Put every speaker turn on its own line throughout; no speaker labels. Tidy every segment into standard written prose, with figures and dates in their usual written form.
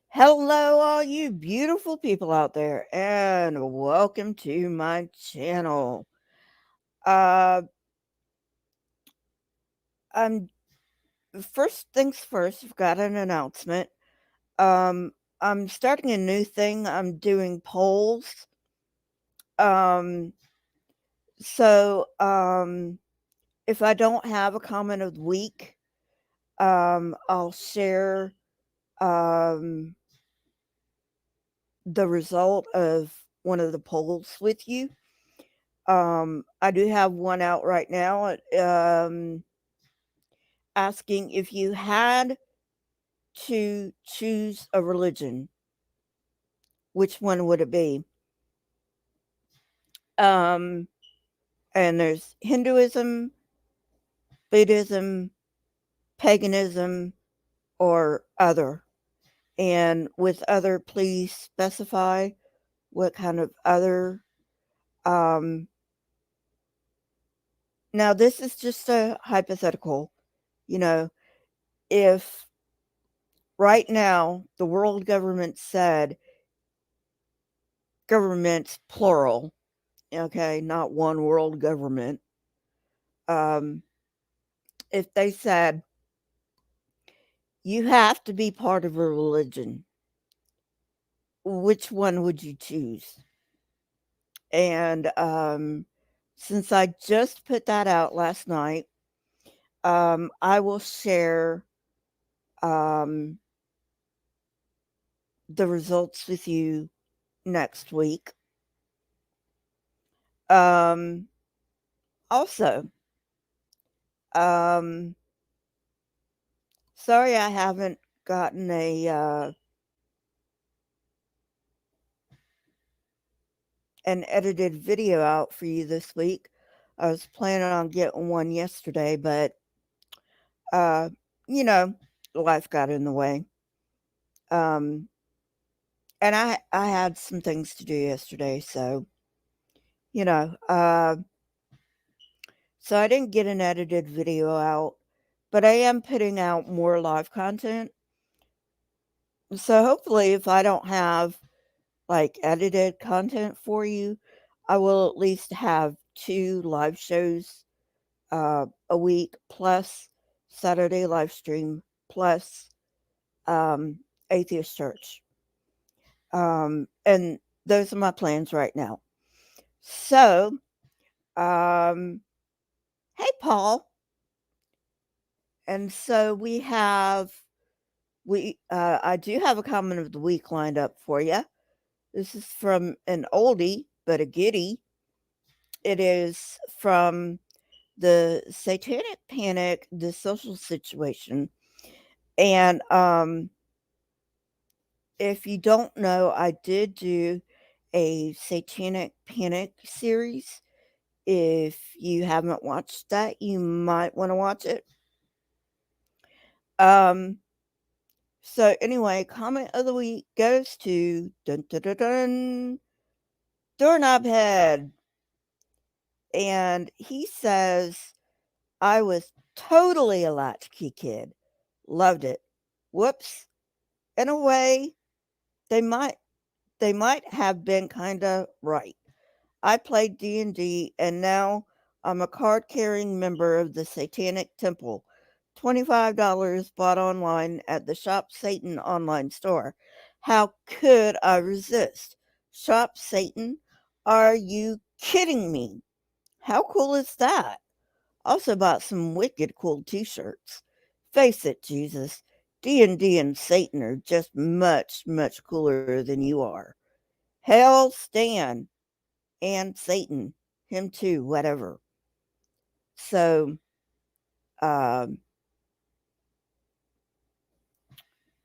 Hello, all you beautiful people out there, and welcome to my channel. Uh, I'm First things first. I've got an announcement. Um, I'm starting a new thing. I'm doing polls. Um, so if I don't have a comment of the week, I'll share um the result of one of the polls with you. I do have one out right now, asking if you had to choose a religion, which one would it be? Um, and there's Hinduism, Buddhism, paganism, or other. And with other, please specify what kind of other. Um, Now, this is just a hypothetical. You know, if right now the world government said, governments plural, okay, not one world government, um, if they said you have to be part of a religion, which one would you choose? And since I just put that out last night, I will share um, the results with you next week. Um, Also, um, sorry I haven't gotten an edited video out for you this week. I was planning on getting one yesterday, but uh, you know, life got in the way. Um, and I had some things to do yesterday, so you know, so I didn't get an edited video out, but I am putting out more live content. So hopefully, if I don't have like edited content for you, I will at least have two live shows a week plus Saturday live stream plus Atheist Church. And those are my plans right now. So, um, hey, Paul. And so I do have a comment of the week lined up for you. This is from an oldie, but a goodie. It is from the Satanic Panic, the social situation. And if you don't know, I did do a Satanic Panic series. If you haven't watched that, you might want to watch it. Um, so anyway, comment of the week goes to dun dun dun dun Doorknob Head. And he says, I was totally a latchkey kid. Loved it. Whoops. In a way, they might they might have been kinda right. I played D&D, and now I'm a card-carrying member of the Satanic Temple. $25 bought online at the Shop Satan online store. How could I resist? Shop Satan? Are you kidding me? How cool is that? Also bought some wicked cool t-shirts. Face it, Jesus. D&D and Satan are just much, much cooler than you are. Hell, Stan and Satan, him too, whatever. So, um,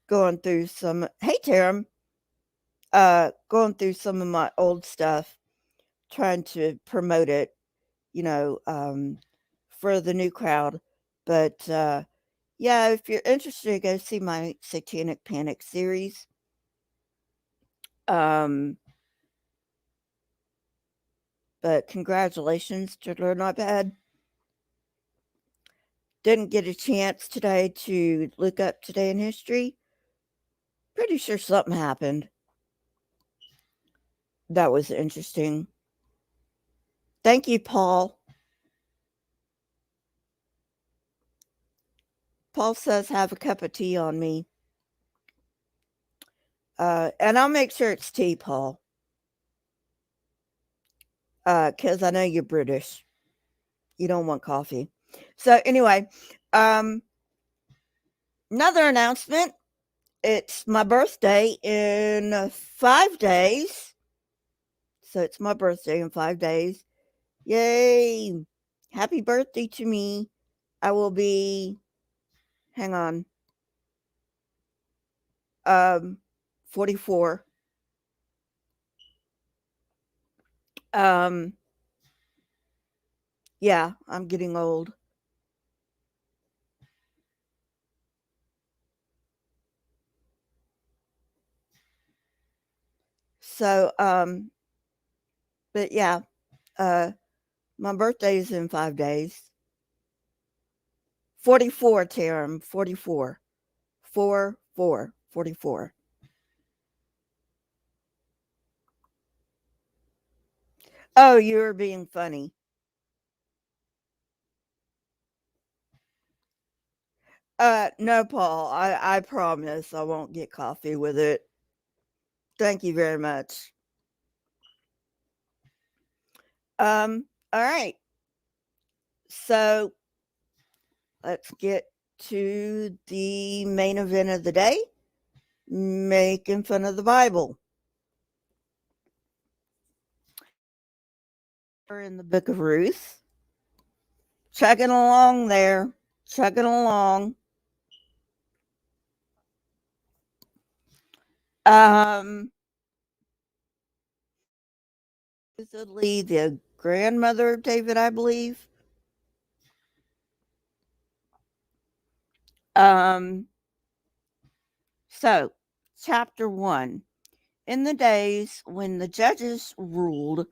going through some, hey, Tarum, going through some of my old stuff, trying to promote it, you know, for the new crowd. But, yeah, if you're interested, go see my Satanic Panic series. Um, but congratulations to Learn Not Bad. Didn't get a chance today to look up today in history, Pretty sure something happened. That was interesting. Thank you, Paul. Paul says, have a cup of tea on me. And I'll make sure it's tea, Paul. Because I know you're British. You don't want coffee. So anyway, um, another announcement. It's my birthday in 5 days. So it's my birthday in 5 days. Yay! Happy birthday to me. I will be, hang on, 44. Um, yeah, I'm getting old. So, but yeah, uh, my birthday is in 5 days. 44, Tarum, 44. 44. Oh, you're being funny. No, Paul, I promise I won't get coffee with it. Thank you very much. All right. So let's get to the main event of the day, making fun of the Bible. We're in the book of Ruth. Chugging along there. Chugging along. Um, Supposedly the grandmother of David, I believe. Um, so, chapter 1. In the days when the judges ruled,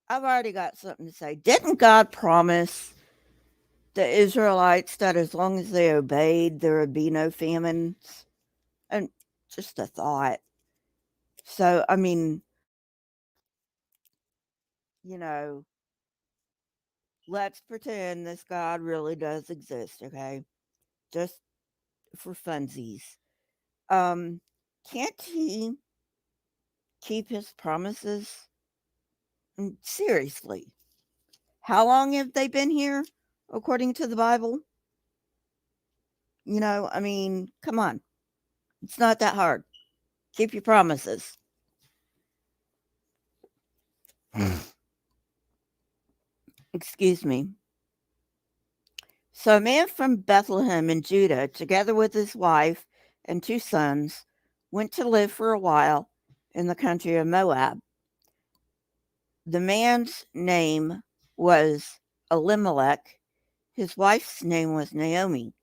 I've already got something to say. Didn't God promise the Israelites that as long as they obeyed, there would be no famines? And just a thought. So, I mean, you know, let's pretend this God really does exist, okay? Just for funsies. Um, can't he keep his promises? Seriously. How long have they been here according to the Bible? I mean, come on. It's not that hard. Keep your promises. Excuse me. So a man from Bethlehem in Judah, together with his wife and 2 sons, went to live for a while in the country of Moab. The man's name was Elimelech. His wife's name was Naomi,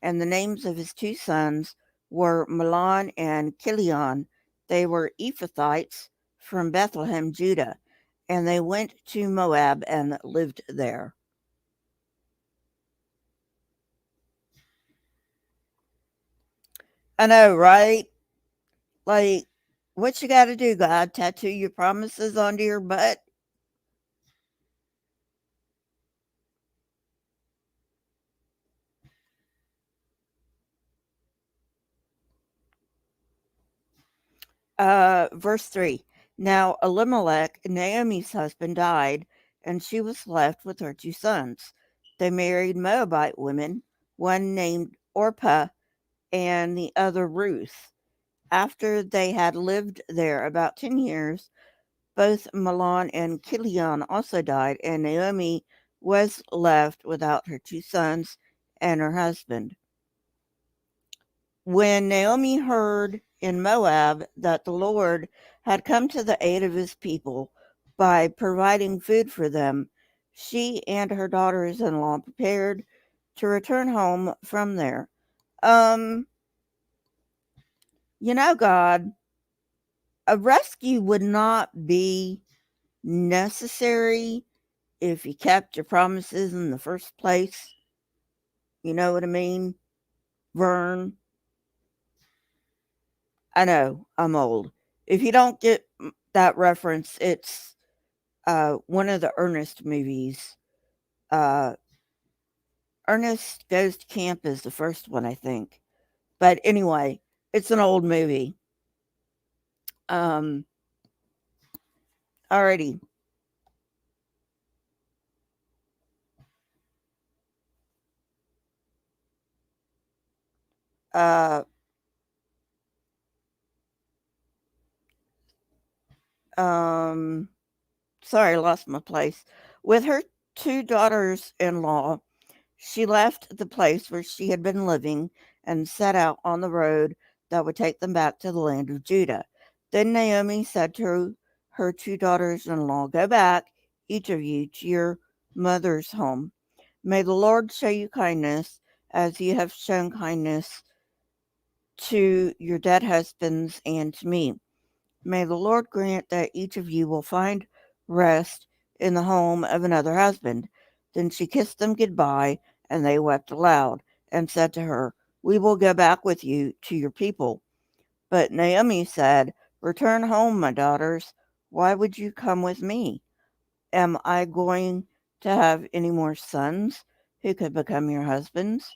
and the names of his 2 sons were Mahlon and Chilion. They were Ephrathites from Bethlehem, Judah, and they went to Moab and lived there. I know, right? Like, what you got to do, God? Tattoo your promises onto your butt? Verse 3. Now Elimelech, Naomi's husband, died, and she was left with her 2 sons. They married Moabite women, one named Orpah and the other Ruth. After they had lived there about 10 years, both Mahlon and Chilion also died, and Naomi was left without her 2 sons and her husband. When Naomi heard in Moab that the Lord had come to the aid of his people by providing food for them, she and her daughters-in-law prepared to return home from there. Um, God, a rescue would not be necessary if you kept your promises in the first place. You know what I mean? Vern. I know, I'm old. If you don't get that reference, it's one of the Ernest movies. Uh, Ernest Goes to Camp is the first one, I think. But anyway, it's an old movie. Um, Alrighty. Uh, um, Sorry, I lost my place. With her two daughters in law, she left the place where she had been living and set out on the road that would take them back to the land of Judah. Then Naomi said to her two daughters in law, "Go back, each of you, to your mother's home. May the Lord show you kindness as you have shown kindness to your dead husbands and to me. May the Lord grant that each of you will find rest in the home of another husband." Then she kissed them goodbye, and they wept aloud, and said to her, "We will go back with you to your people." But Naomi said, "Return home, my daughters. Why would you come with me? Am I going to have any more sons who could become your husbands?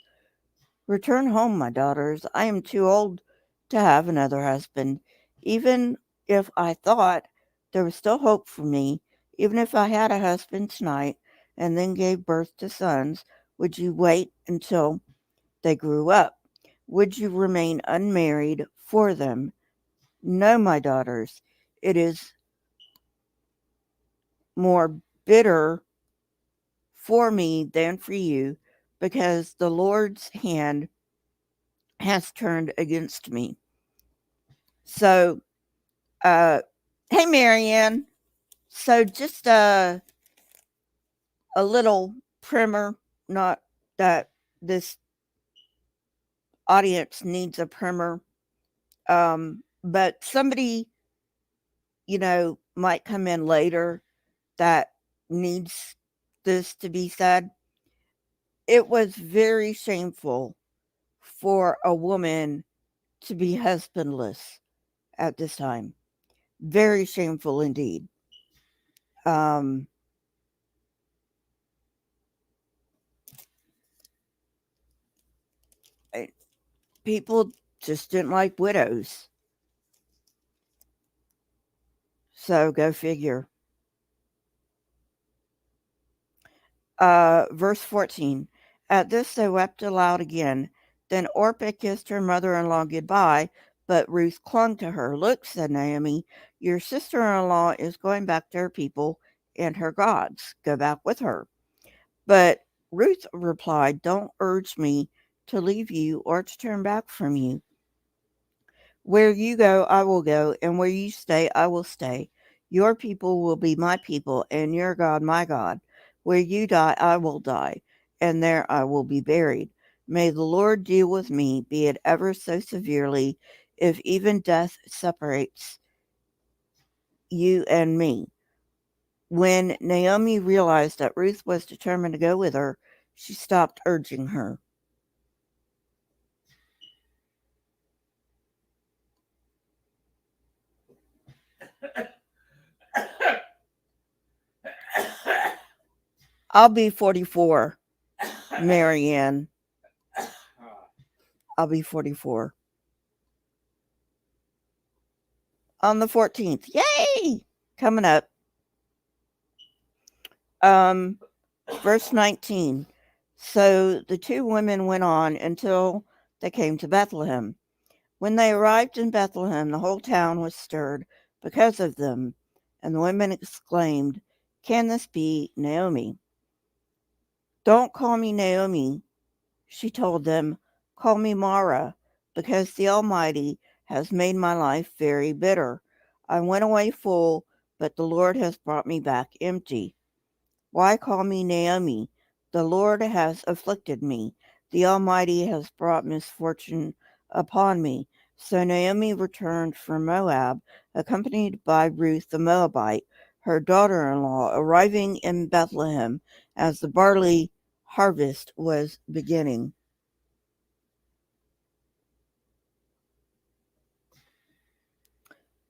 Return home, my daughters. I am too old to have another husband. Even if I thought there was still hope for me, even if I had a husband tonight and then gave birth to sons, would you wait until they grew up? Would you remain unmarried for them? No, my daughters. It is more bitter for me than for you, because the Lord's hand has turned against me." So, uh, hey, Marianne. So, just a little primer, not that this audience needs a primer, but somebody, might come in later that needs this to be said. It was very shameful for a woman to be husbandless at this time. Very shameful indeed. Um, eh, People just didn't like widows. So go figure. Verse 14. At this they wept aloud again. Then Orpah kissed her mother-in-law goodbye, but Ruth clung to her. "Look," said Naomi, "your sister-in-law is going back to her people and her gods. Go back with her." But Ruth replied, "Don't urge me to leave you or to turn back from you. Where you go, I will go, and where you stay, I will stay. Your people will be my people, and your God my God. Where you die, I will die, and there I will be buried. May the Lord deal with me, be it ever so severely, if even death separates you and me." When Naomi realized that Ruth was determined to go with her, she stopped urging her. I'll be 44, Marianne. I'll be 44. On the 14th. Yay! Coming up. Um, Verse 19. So the two women went on until they came to Bethlehem. When they arrived in Bethlehem, the whole town was stirred because of them, and the women exclaimed, "Can this be Naomi?" "Don't call me Naomi," she told them. "Call me Mara, because the Almighty has made my life very bitter. I went away full, but the Lord has brought me back empty. Why call me Naomi? The Lord has afflicted me. The Almighty has brought misfortune upon me." So Naomi returned from Moab, accompanied by Ruth the Moabite, her daughter-in-law. Arriving in Bethlehem as the barley harvest was beginning.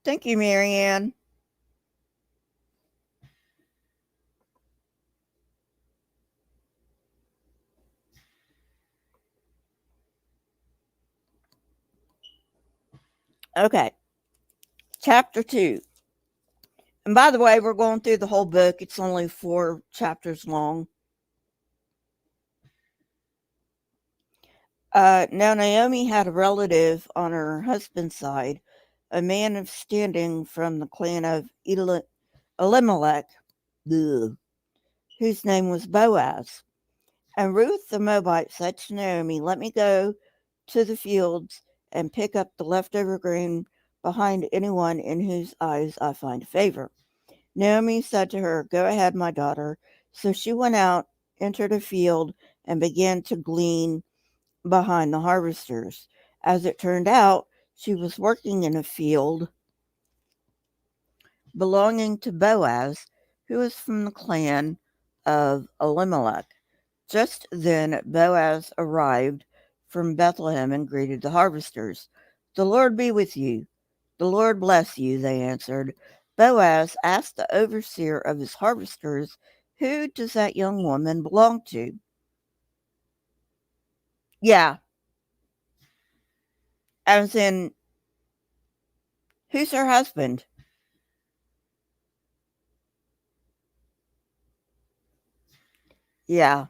Thank you, Marianne. Okay, chapter 2. And by the way, we're going through the whole book. It's only 4 chapters long. Now, Naomi had a relative on her husband's side, a man of standing from the clan of Elimelech, ugh, whose name was Boaz. And Ruth the Moabite said to Naomi, "Let me go to the fields and pick up the leftover grain behind anyone in whose eyes I find favor." Naomi said to her, "Go ahead, my daughter." So she went out, entered a field, and began to glean behind the harvesters. As it turned out, she was working in a field belonging to Boaz, who was from the clan of Elimelech. Just then Boaz arrived from Bethlehem and greeted the harvesters. "The Lord be with you." "The Lord bless you," they answered. Boaz asked the overseer of his harvesters, "Who does that young woman belong to?" Yeah, as in, who's her husband? Yeah.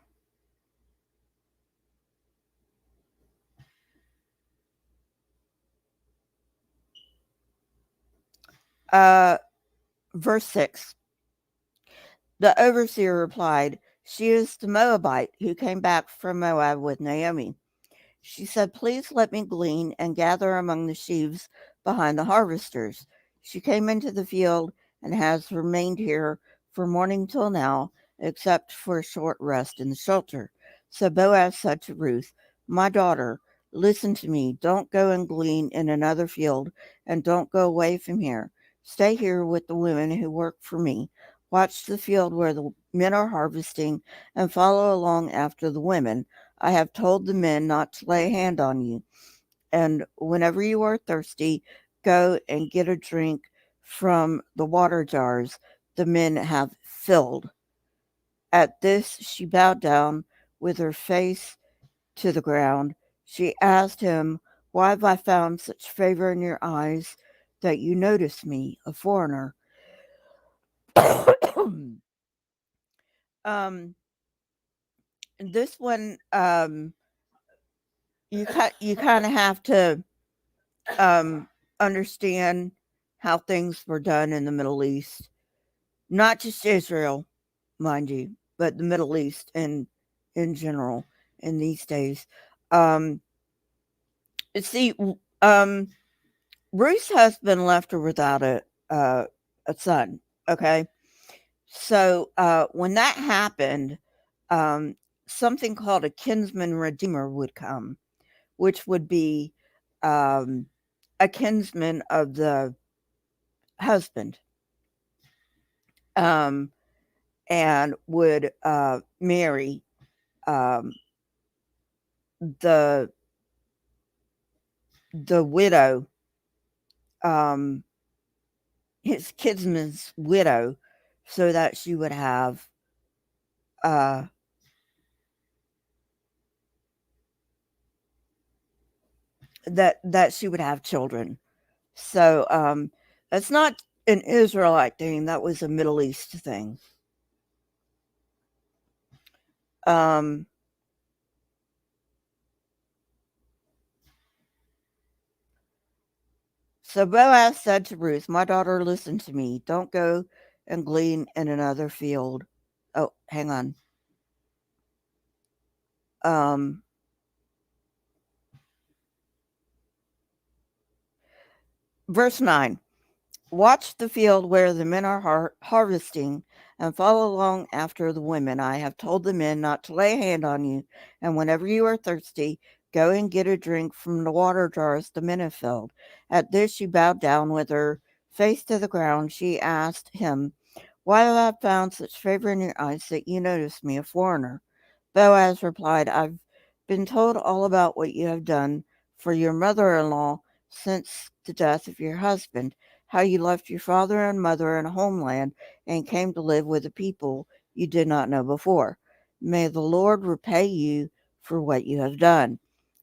Uh, verse 6. The overseer replied, "She is the Moabite who came back from Moab with Naomi." She said, "Please let me glean and gather among the sheaves behind the harvesters." She came into the field and has remained here from morning till now, except for a short rest in the shelter. So Boaz said to Ruth, "My daughter, listen to me. Don't go and glean in another field, and don't go away from here. Stay here with the women who work for me. Watch the field where the men are harvesting and follow along after the women. I have told the men not to lay a hand on you. And whenever you are thirsty, go and get a drink from the water jars the men have filled." At this, she bowed down with her face to the ground. She asked him, "Why have I found such favor in your eyes that you notice me, a foreigner?" um, this one, you kind of have to um, understand how things were done in the Middle East, not just Israel, mind you, but the Middle East in general in these days. Um, see, Ruth's husband left her without a son. Okay, so when that happened, um, something called a kinsman redeemer would come, which would be um, a kinsman of the husband, um, and would marry um, the widow, um, his kinsman's widow, so that she would have uh, that she would have children. So that's not an Israelite thing. That was a Middle East thing. Um, so Boaz said to Ruth, "My daughter, listen to me. Don't go and glean in another field." Oh, hang on. Um, verse 9. "Watch the field where the men are harvesting, and follow along after the women. I have told the men not to lay a hand on you, and whenever you are thirsty, go and get a drink from the water jars the men have filled." At this she bowed down with her face to the ground. She asked him, "Why have I found such favor in your eyes that you notice me, a foreigner?" Boaz replied, I've been told all about what you have done for your mother in law since the death of your husband, how you left your father and mother and homeland and came to live with a people you did not know before. May the Lord repay you for what you have done.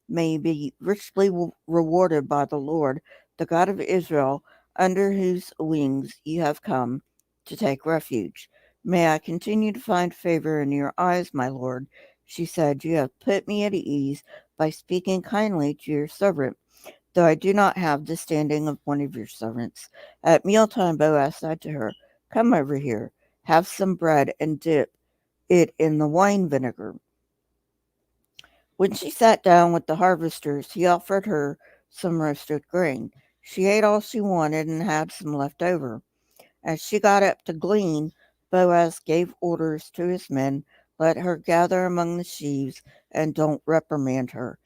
May you be richly rewarded by the Lord, the God of Israel, under whose wings you have come to take refuge. May I continue to find favor in your eyes, my Lord. She said, you have put me at ease by speaking kindly to your servant, though I do not have the standing of one of your servants. At mealtime, Boaz said to her, come over here, have some bread and dip it in the wine vinegar. When she sat down with the harvesters, he offered her some roasted grain. She ate all she wanted and had some left over. As she got up to glean, Boaz gave orders to his men, let her gather among the sheaves and don't reprimand her.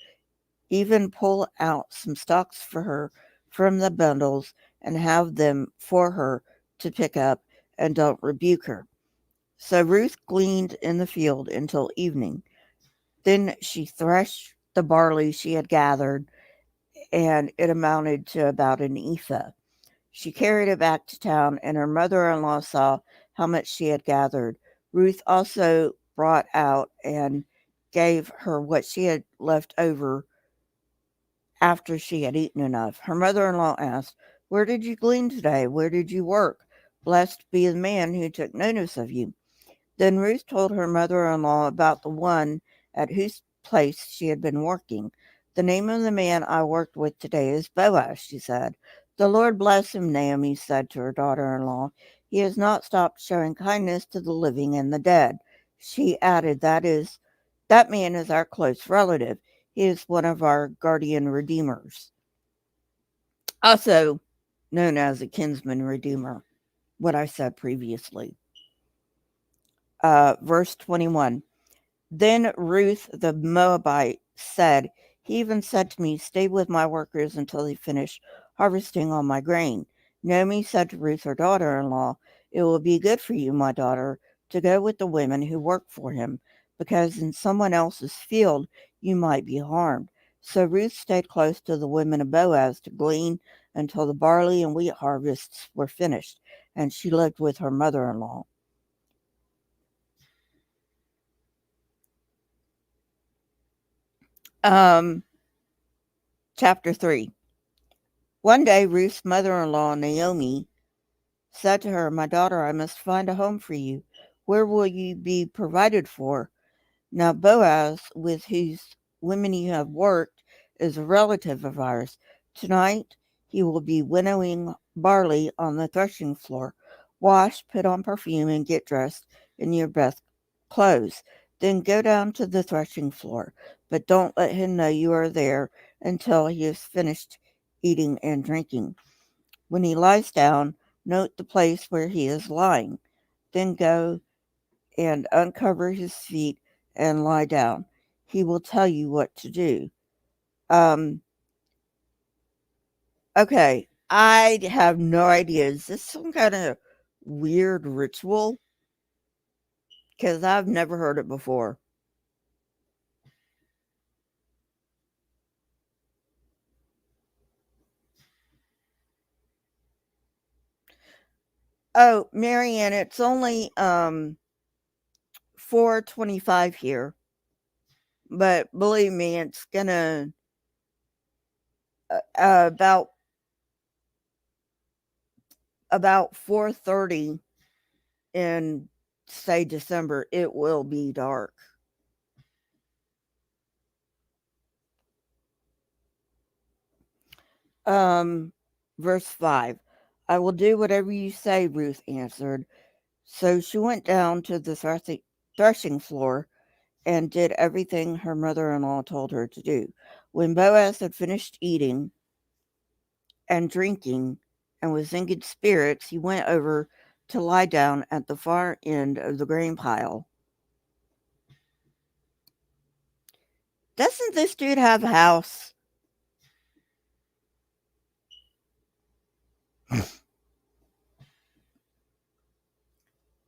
Even pull out some stalks for her from the bundles and have them for her to pick up and don't rebuke her. So Ruth gleaned in the field until evening. Then she threshed the barley she had gathered, and it amounted to about an ephah. She carried it back to town, and her mother in law saw how much she had gathered. Ruth also brought out and gave her what she had left over after she had eaten enough. Her mother in law asked, where did you glean today? Where did you work? Blessed be the man who took notice of you. Then Ruth told her mother in law about the one at whose place she had been working. The name of the man I worked with today is Boaz, she said. The Lord bless him, Naomi said to her daughter in law. He has not stopped showing kindness to the living and the dead. She added, that man is our close relative. He is one of our guardian redeemers, also known as a kinsman redeemer, what I said previously. Verse 21. Then Ruth the Moabite said, he even said to me, stay with my workers until they finish harvesting all my grain. Naomi said to Ruth, her daughter-in-law, it will be good for you, my daughter, to go with the women who work for him, because in someone else's field you might be harmed. So Ruth stayed close to the women of Boaz to glean until the barley and wheat harvests were finished, and she lived with her mother-in-law. Um, Chapter 3. One day Ruth's mother-in-law, Naomi, said to her, my daughter, I must find a home for you. Where will you be provided for? Now Boaz, with whose women you have worked, is a relative of ours. Tonight he will be winnowing barley on the threshing floor. Wash, put on perfume, and get dressed in your best clothes. Then go down to the threshing floor, but don't let him know you are there until he has finished eating and drinking. When he lies down, note the place where he is lying. Then go and uncover his feet and lie down. He will tell you what to do. Um, okay, I have no idea. Is this some kind of weird ritual? Because I've never heard it before. Oh, Marianne, it's only 4:25 here, but believe me, it's gonna about 4:30 in say December, it will be dark. Um, Verse 5. I will do whatever you say, Ruth answered. So she went down to the threshing floor and did everything her mother-in-law told her to do. When Boaz had finished eating and drinking and was in good spirits, he went over to lie down at the far end of the grain pile. Doesn't this dude have a house?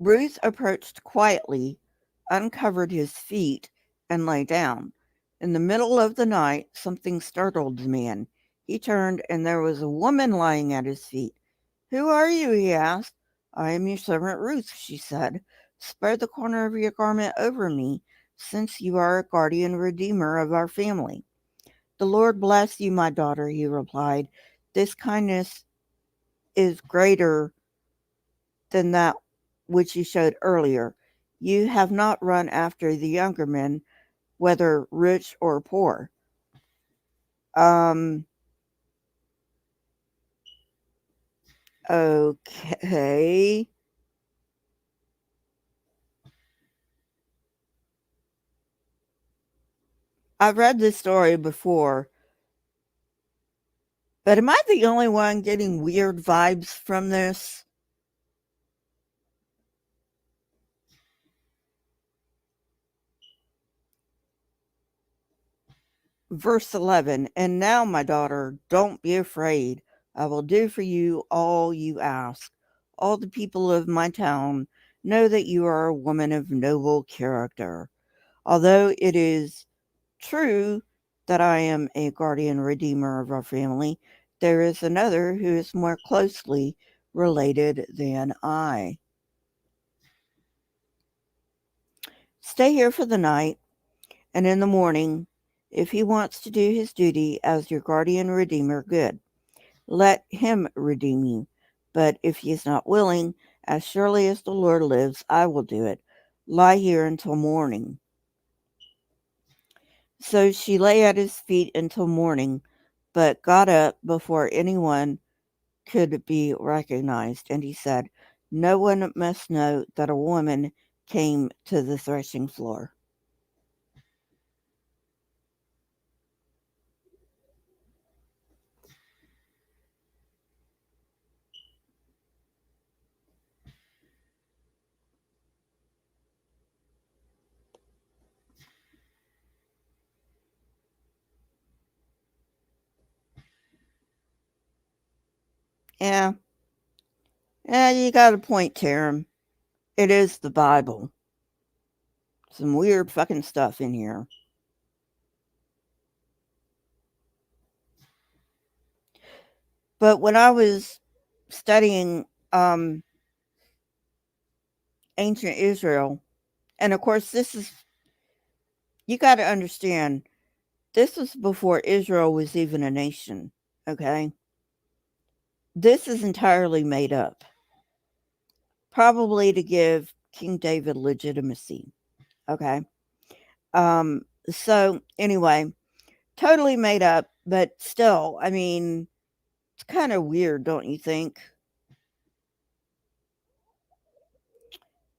Ruth approached quietly, uncovered his feet, and lay down. In the middle of the night, something startled the man. He turned, and there was a woman lying at his feet. "Who are you?" he asked. "I am your servant Ruth," she said. "Spread the corner of your garment over me, since you are a guardian redeemer of our family." "The Lord bless you, my daughter," he replied. "This kindness is greater than that which you showed earlier. You have not run after the younger men, whether rich or poor." Um, okay. I've read this story before, but am I the only one getting weird vibes from this? Verse 11, "And now, my daughter, don't be afraid. I will do for you all you ask. All the people of my town know that you are a woman of noble character. Although it is true that I am a guardian redeemer of our family, there is another who is more closely related than I. Stay here for the night, and in the morning, if he wants to do his duty as your guardian redeemer, good. Let him redeem you. But if he is not willing, as surely as the Lord lives, I will do it. Lie here until morning." So she lay at his feet until morning, but got up before anyone could be recognized. And he said, "No one must know that a woman came to the threshing floor." Yeah, yeah, you got a point, Tarum. It is the Bible. Some weird fucking stuff in here. But when I was studying ancient Israel, and of course, you got to understand, this was before Israel was even a nation, okay? This is entirely made up, probably to give King David legitimacy, okay? So anyway, totally made up, but still, I mean, it's kind of weird, don't you think?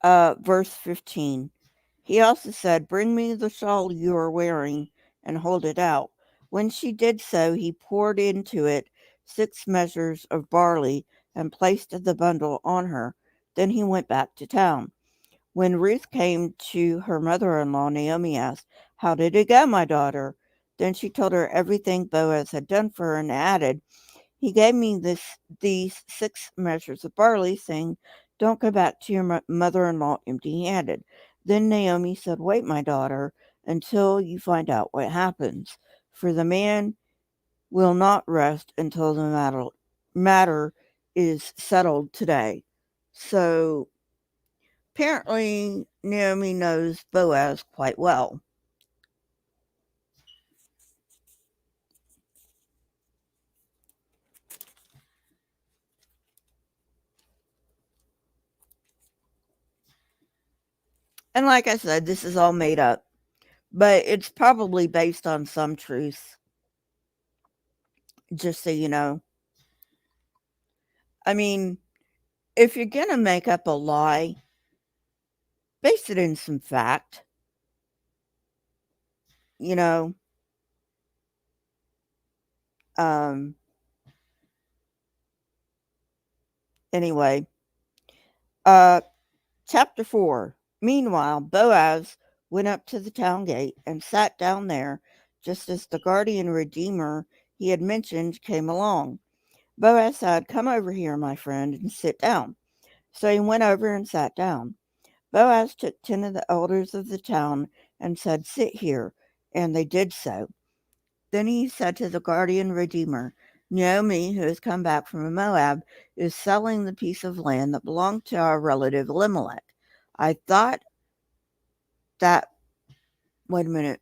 Verse 15. He also said, "Bring me the shawl you are wearing and hold it out." When she did so, he poured into it 6 measures of barley and placed the bundle on her. Then he went back to town. When Ruth came to her mother-in-law, Naomi asked, "How did it go, my daughter?" Then she told her everything Boaz had done for her and added, "He gave me these 6 measures of barley, saying, 'Don't go back to your mother-in-law empty-handed.'" Then Naomi said, "Wait, my daughter, until you find out what happens, for the man will not rest until the matter is settled today." So apparently Naomi knows Boaz quite well. And like I said, this is all made up, but it's probably based on some truth, just so you know. I mean, if you're going to make up a lie, base it in some fact, you know. Um, anyway, uh, chapter 4. Meanwhile, Boaz went up to the town gate and sat down there just as the guardian redeemer he had mentioned came along. Boaz said, "Come over here, my friend, and sit down." So he went over and sat down. Boaz took 10 of the elders of the town and said, "Sit here." And they did so. Then he said to the guardian redeemer, "Naomi, who has come back from Moab, is selling the piece of land that belonged to our relative Elimelech. I thought that, wait a minute,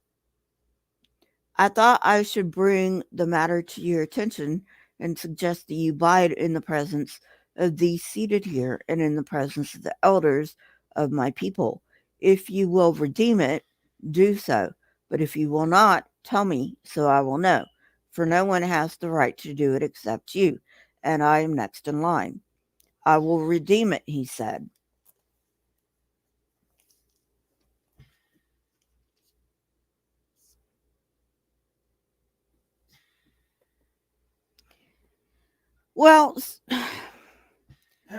I thought I should bring the matter to your attention and suggest that you buy it in the presence of these seated here and in the presence of the elders of my people. If you will redeem it, do so. But if you will not, tell me, so I will know. For no one has the right to do it except you, and I am next in line. I will redeem it," he said. Well,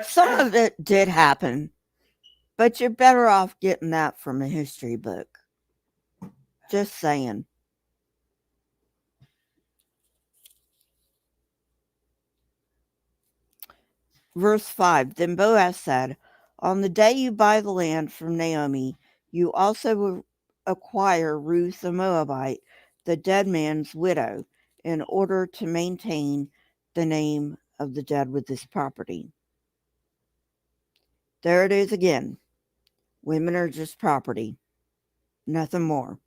some of it did happen, but you're better off getting that from a history book. Just saying. Verse 5, Then Boaz said, "On the day you buy the land from Naomi, you also will acquire Ruth the Moabite, the dead man's widow, in order to maintain the name of the dead with this property." There it is again. Women are just property, nothing more.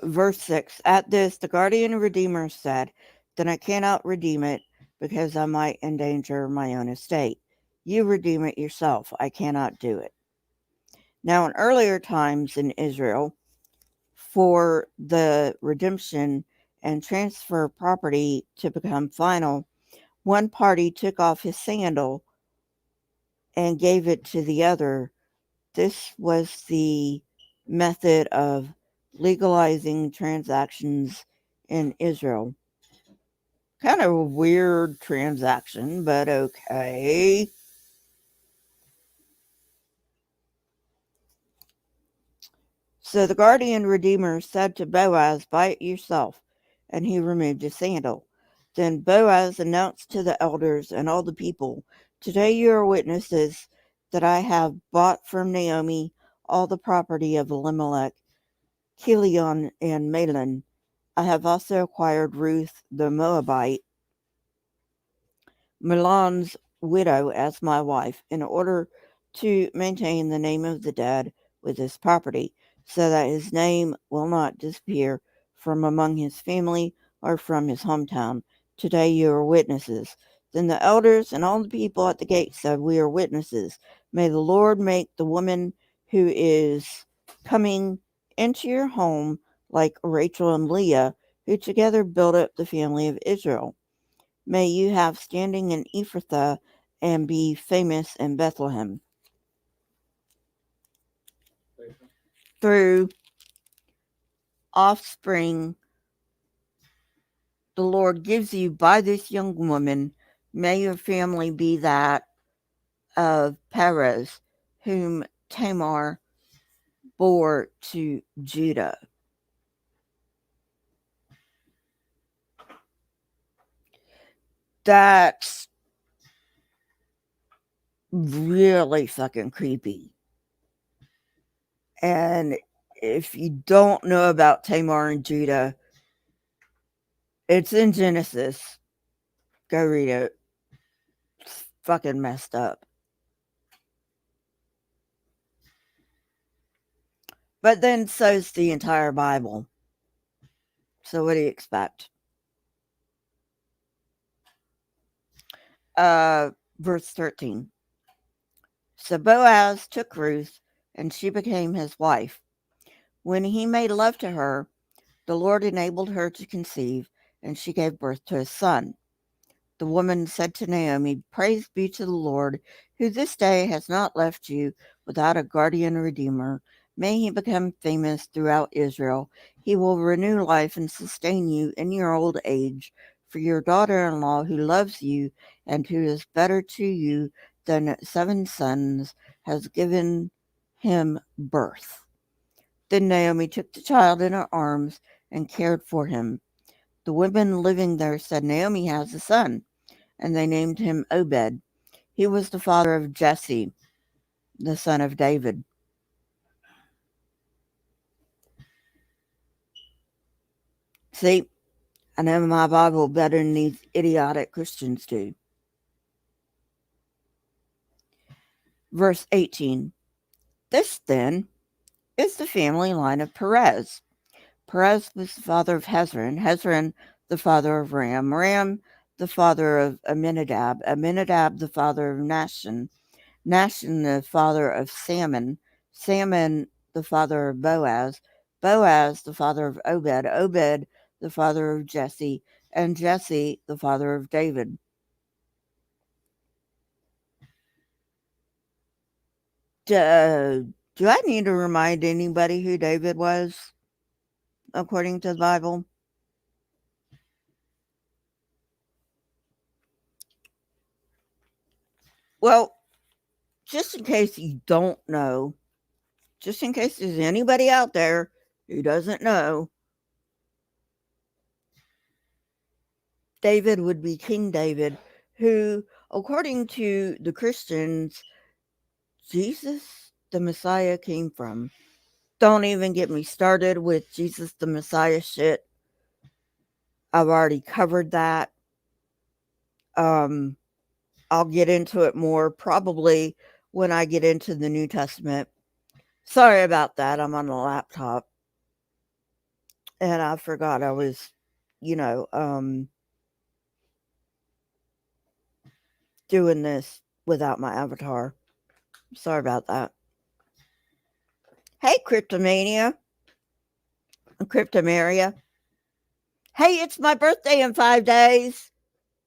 Verse 6, At this, the guardian redeemer said, "Then I cannot redeem it, because I might endanger my own estate. You redeem it yourself. I cannot do it." Now, in earlier times in Israel, for the redemption and transfer of property to become final, one party took off his sandal and gave it to the other. This was the method of legalizing transactions in Israel. Kind of a weird transaction, but okay. So the guardian redeemer said to Boaz, "Buy it yourself." And he removed his sandal. Then Boaz announced to the elders and all the people, "Today you are witnesses that I have bought from Naomi all the property of Elimelech, Chilion, and Mahlon. I have also acquired Ruth the Moabite, Mahlon's widow, as my wife, in order to maintain the name of the dead with his property, so that his name will not disappear from among his family or from his hometown. Today you are witnesses." Then the elders and all the people at the gate said, "We are witnesses. May the Lord make the woman who is coming into your home like Rachel and Leah, who together built up the family of Israel. May you have standing in Ephrathah and be famous in Bethlehem. Through offspring the Lord gives you by this young woman, may your family be that of Perez, whom Tamar bore to Judah." That's really fucking creepy. And if you don't know about Tamar and Judah, it's in Genesis. Go read it. It's fucking messed up. But then so's the entire Bible. So what do you expect? Verse 13. So Boaz took Ruth, and she became his wife. When he made love to her, the Lord enabled her to conceive, and she gave birth to a son. The woman said to Naomi, "Praise be to the Lord, who this day has not left you without a guardian redeemer. May he become famous throughout Israel. He will renew life and sustain you in your old age. For your daughter-in-law, who loves you and who is better to you than 7 sons, has given him birth." Then Naomi took the child in her arms and cared for him. The women living there said, "Naomi has a son," and they named him Obed. He was the father of Jesse, the son of David. See, I know my Bible better than these idiotic Christians do. Verse 18. This, then, is the family line of Perez. Perez was the father of Hezron. Hezron, the father of Ram. Ram, the father of Amminadab. Amminadab, the father of Nahshon. Nahshon, the father of Salmon. Salmon, the father of Boaz. Boaz, the father of Obed. Obed, the father of Jesse. And Jesse, the father of David. Do I need to remind anybody who David was, according to the Bible? Well, just in case you don't know, just in case there's anybody out there who doesn't know, David would be King David, who, according to the Christians, Jesus the Messiah came from. Don't even get me started with Jesus the Messiah shit. I've already covered that. I'll get into it more probably when I get into the New Testament. Sorry about that. I'm on the laptop. And I forgot I was, you know, doing this without my avatar. Sorry about that. Hey, Cryptomania. Cryptomaria. Hey, it's my birthday in 5 days.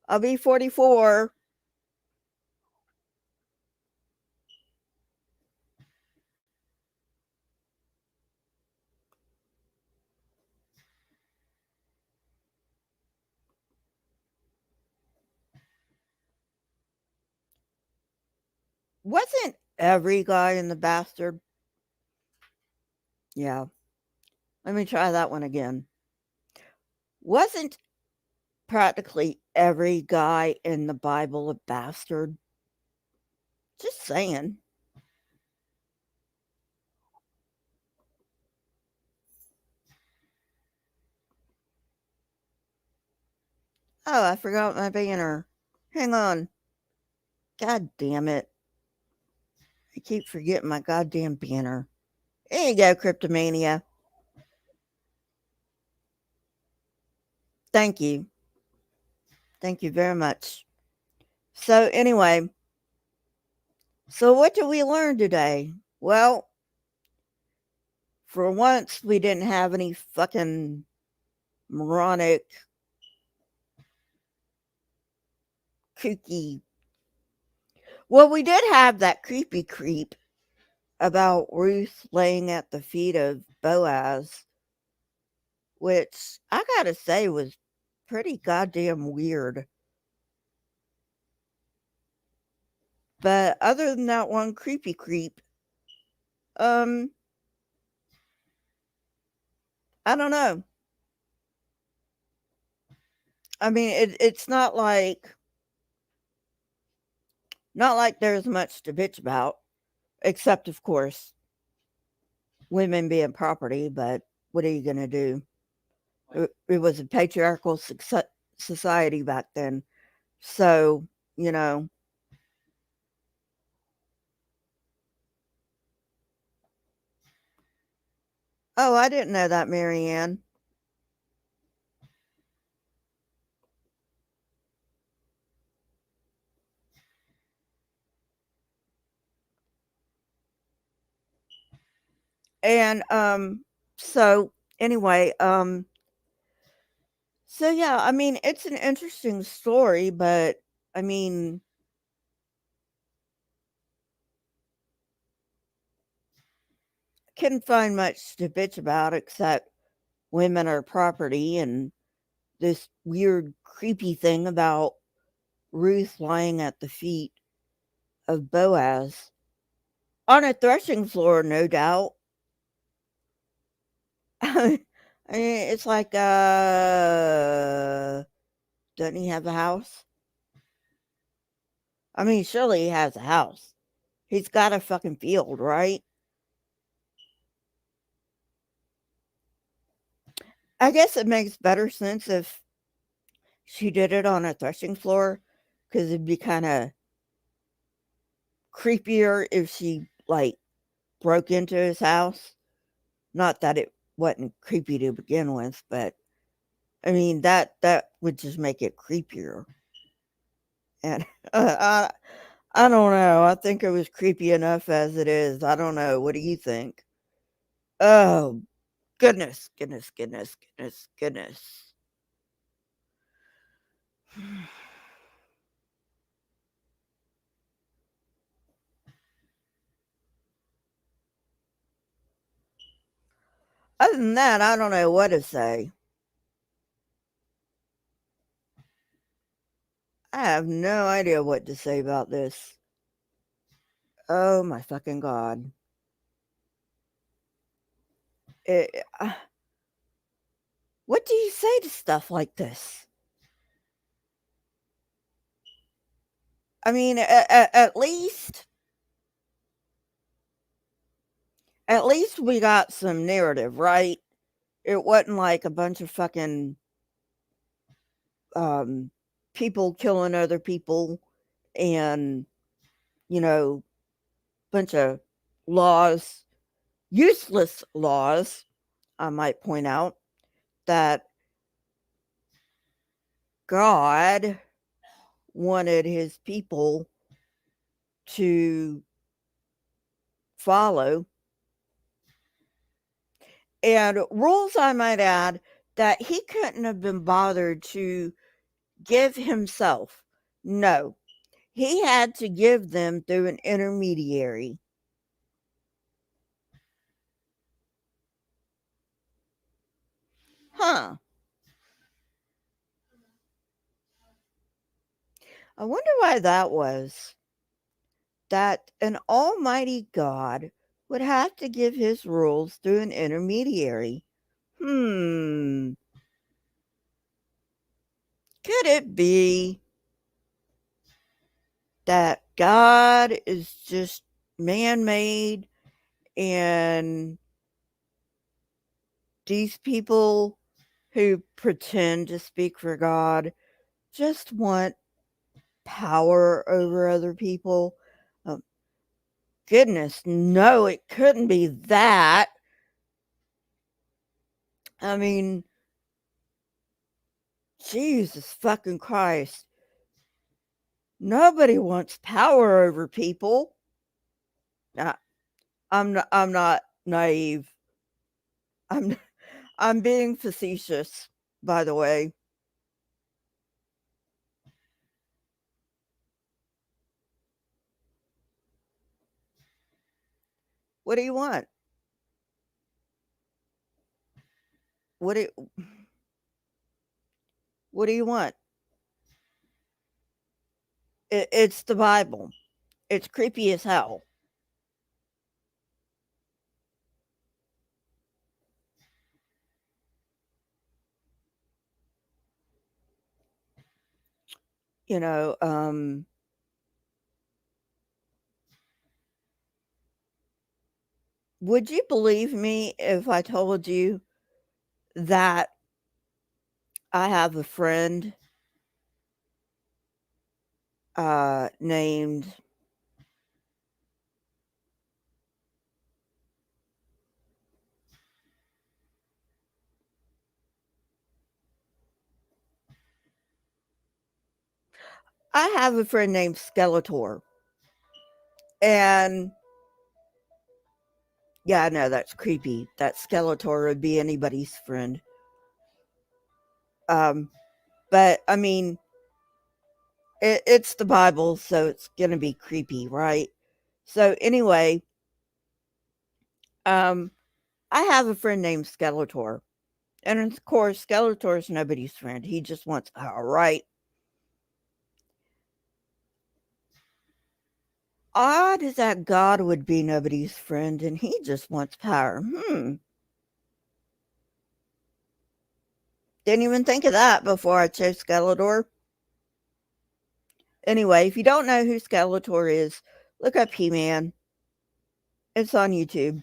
I'll be 44. Wasn't every guy in the bastard? Yeah. Let me try that one again. Wasn't practically every guy in the Bible a bastard? Just saying. Oh, I forgot my banner. Hang on. God damn it. I keep forgetting my goddamn banner. There you go, Cryptomania. Thank you. Thank you very much. So, anyway, so what did we learn today? Well, for once, we didn't have any fucking moronic, kooky. Well, we did have that creepy creep about Ruth laying at the feet of Boaz, which I gotta say was pretty goddamn weird. But other than that one creepy creep, um, I don't know. I mean, it's not like there's much to bitch about, except of course women being property. But what are you gonna do? It was a patriarchal society back then, so you know. Oh, I didn't know that, Marianne. And so anyway, so yeah, I mean, it's an interesting story, but I mean, couldn't find much to bitch about except women are property and this weird, creepy thing about Ruth lying at the feet of Boaz on a threshing floor, no doubt. I mean, it's like, doesn't he have a house? I mean, surely he has a house. He's got a fucking field, right? I guess it makes better sense if she did it on a threshing floor, because it'd be kind of creepier if she, like, broke into his house. Not that it wasn't creepy to begin with, but I mean that would just make it creepier. And I don't know. I think it was creepy enough as it is. I don't know. What do you think? Oh goodness, goodness, goodness, goodness, goodness. Other than that, I don't know what to say. I have no idea what to say about this. Oh my fucking god. It, what do you say to stuff like this? I mean, at least we got some narrative, right? It wasn't like a bunch of fucking um, people killing other people and, you know, bunch of laws, useless laws, I might point out, that God wanted his people to follow. And rules, I might add, that he couldn't have been bothered to give himself. No, he had to give them through an intermediary. Huh. I wonder why that was. That an almighty God would have to give his rules through an intermediary. Hmm. Could it be that God is just man made and these people who pretend to speak for God just want power over other people? Um, Goodness, no, it couldn't be that. I mean, Jesus fucking Christ. Nobody wants power over people. Nah, I'm not naive. I'm I'm being facetious, by the way. What do you want? What do what do you want? It's the Bible. It's creepy as hell. You know, would you believe me if I told you that I have a friend named I have a friend named Skeletor. And yeah, I know that's creepy. That Skeletor would be anybody's friend. Um, but I mean, it's the Bible, so it's gonna be creepy, right? So anyway, um, I have a friend named Skeletor, and of course, Skeletor is nobody's friend. He just wants power, right? Odd is that God would be nobody's friend, and he just wants power. Didn't even think of that before I chose Skeletor. Anyway, if you don't know who Skeletor is, look up He-Man. It's on YouTube.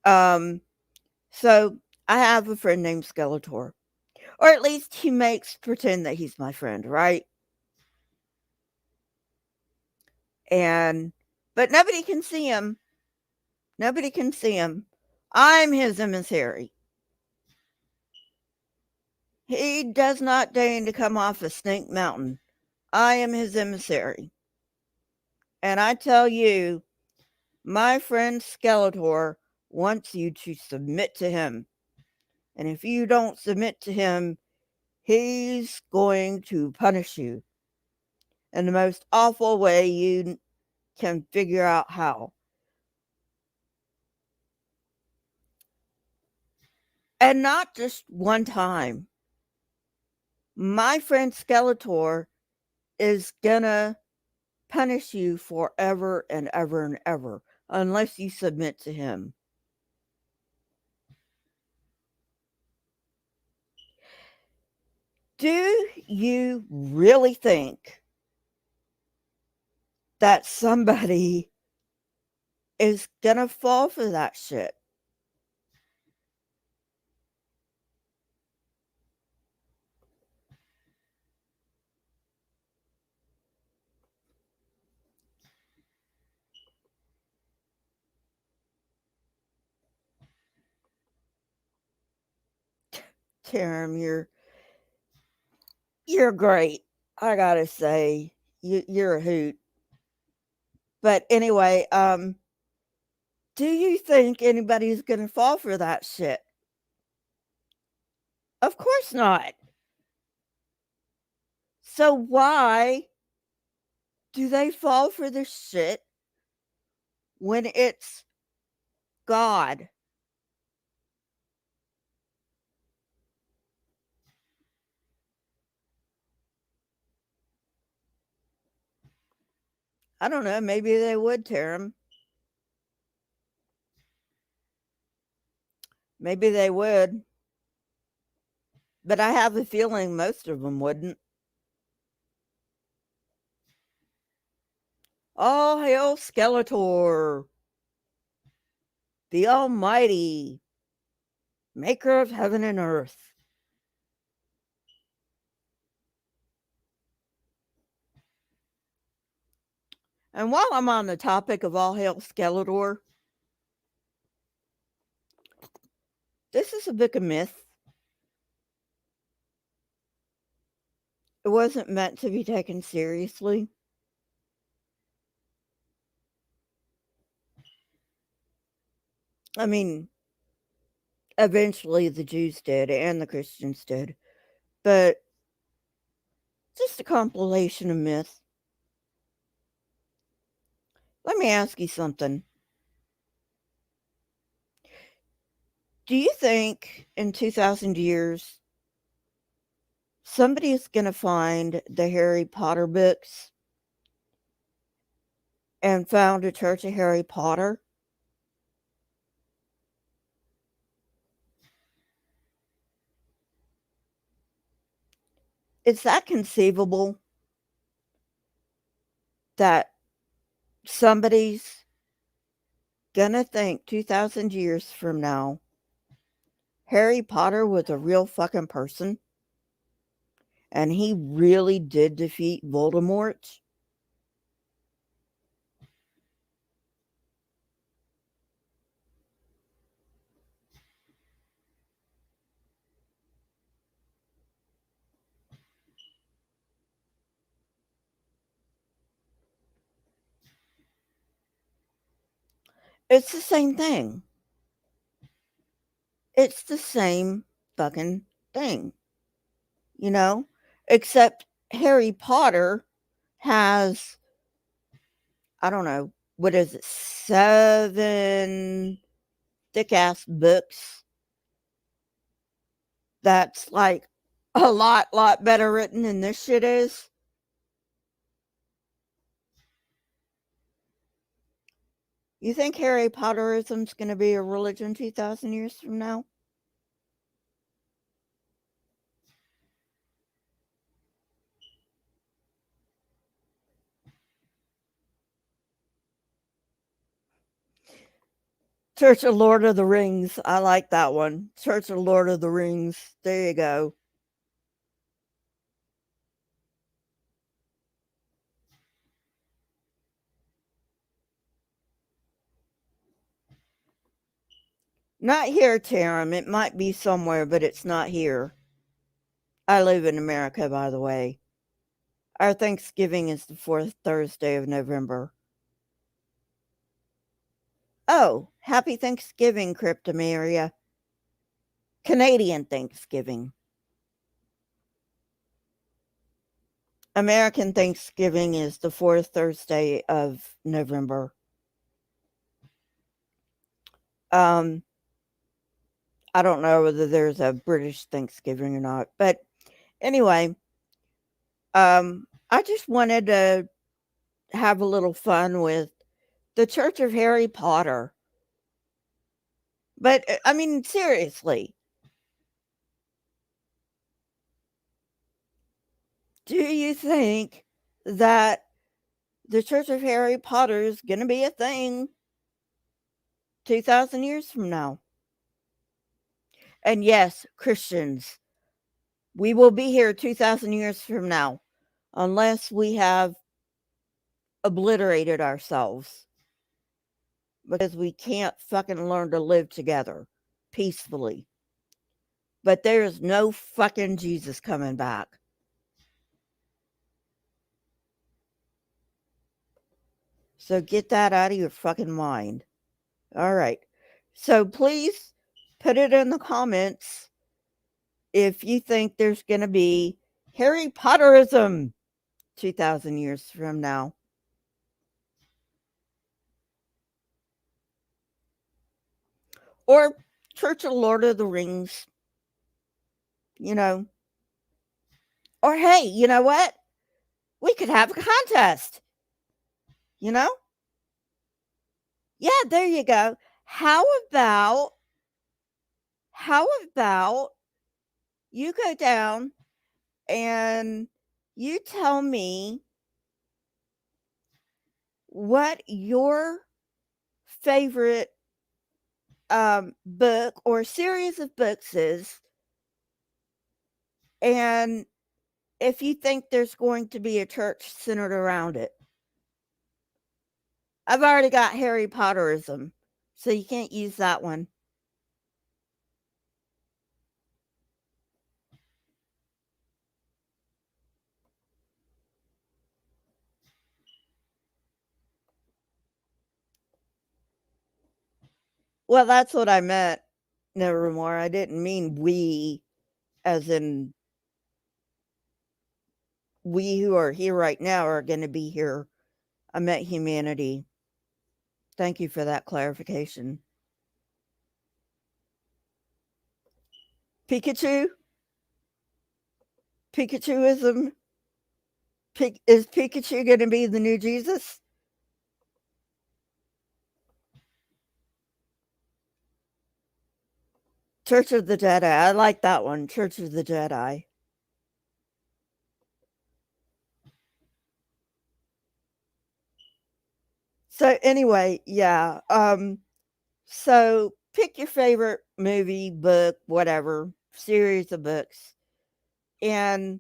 So I have a friend named Skeletor. Or at least he makes pretend that he's my friend, right? But nobody can see him. Nobody can see him. I'm his emissary. He does not deign to come off of Snake Mountain. I am his emissary. And I tell you, my friend Skeletor wants you to submit to him. And if you don't submit to him, he's going to punish you in the most awful way you can figure out how. And not just one time. My friend Skeletor is gonna punish you forever and ever and ever unless you submit to him. Do you really think that somebody is gonna fall for that shit? Tim, you're great. I gotta say, you're a hoot. But anyway, do you think anybody's gonna fall for that shit? Of course not. So why do they fall for this shit when it's God? I don't know. Maybe they would tear him. Maybe they would. But I have a feeling most of them wouldn't. All hail Skeletor, the Almighty, maker of heaven and earth. And while I'm on the topic of all hail Skeletor, this is a book of myth. It wasn't meant to be taken seriously. I mean, eventually the Jews did and the Christians did, but just a compilation of myths. Let me ask you something. Do you think in 2,000 years somebody is going to find the Harry Potter books and found a Church of Harry Potter? Is that conceivable that somebody's going to think 2,000 years from now Harry Potter was a real fucking person and he really did defeat Voldemort? It's the same thing. It's the same fucking thing, you know? Except Harry Potter has, I don't know, what is it, 7 thick ass books that's like a lot better written than this shit is. You think Harry Potterism's gonna be a religion 2,000 years from now? Church of Lord of the Rings. I like that one. Church of Lord of the Rings. There you go. Not here, Tarum. It might be somewhere, but it's not here. I live in America, by the way. Our Thanksgiving is the fourth Thursday of November. Oh, happy Thanksgiving, Cryptomeria. Canadian Thanksgiving. American Thanksgiving is the fourth Thursday of November. I don't know whether there's a British Thanksgiving or not, but anyway, I just wanted to have a little fun with the Church of Harry Potter. But I mean, seriously, do you think that the Church of Harry Potter is going to be a thing 2,000 years from now? And yes, Christians, we will be here 2,000 years from now unless we have obliterated ourselves because we can't fucking learn to live together peacefully. But there is no fucking Jesus coming back. So get that out of your fucking mind. All right. So please put it in the comments if you think there's going to be Harry Potterism 2,000 years from now. Or Church of Lord of the Rings. You know. Or hey, you know what? We could have a contest. You know? Yeah, there you go. How about you go down and you tell me what your favorite book or series of books is, and if you think there's going to be a church centered around it. I've already got Harry Potterism, so you can't use that one. Well, that's what I meant. Nevermore. I didn't mean we, as in we who are here right now are going to be here. I meant humanity. Thank you for that clarification. Pikachu? Pikachuism? Is Pikachu going to be the new Jesus? Church of the Jedi. I like that one. Church of the Jedi. So anyway, yeah. So pick your favorite movie, book, whatever, series of books, and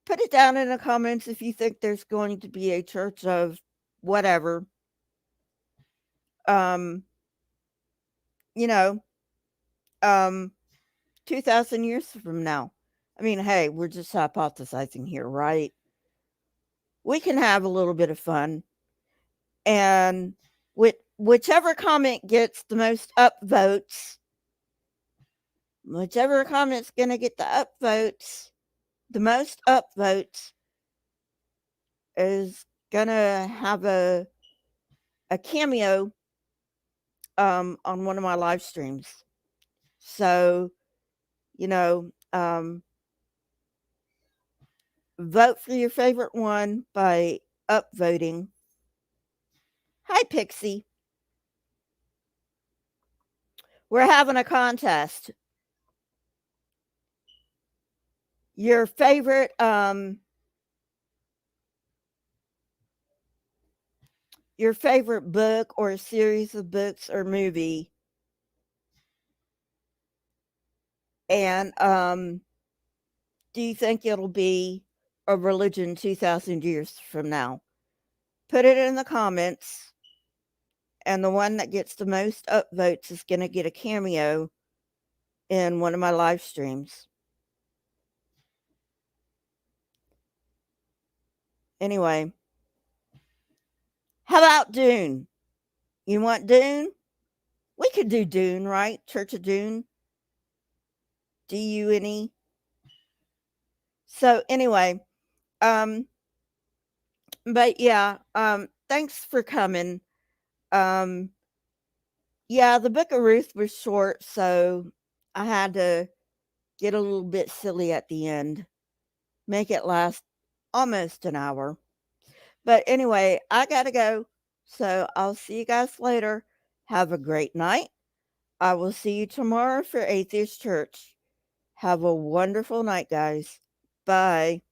put it down in the comments if you think there's going to be a church of whatever. Um, you know, um 2,000 years from now. I mean, hey, we're just hypothesizing here, right? We can have a little bit of fun. And with whichever comment gets the most upvotes, whichever comment's going to get the most upvotes is going to have a cameo on one of my live streams. So, you know, vote for your favorite one by upvoting. Hi, Pixie. We're having a contest. Your favorite book or series of books or movie And do you think it'll be a religion 2,000 years from now? Put it in the comments, and the one that gets the most upvotes is going to get a cameo in one of my live streams. Anyway, how about Dune? You want Dune? We could do Dune, right? Church of Dune. D-U-N-E. So anyway, but yeah, thanks for coming. Um, yeah, the book of Ruth was short, so I had to get a little bit silly at the end, make it last almost an hour. But anyway, I gotta go. So I'll see you guys later. Have a great night. I will see you tomorrow for Atheist Church. Have a wonderful night, guys. Bye.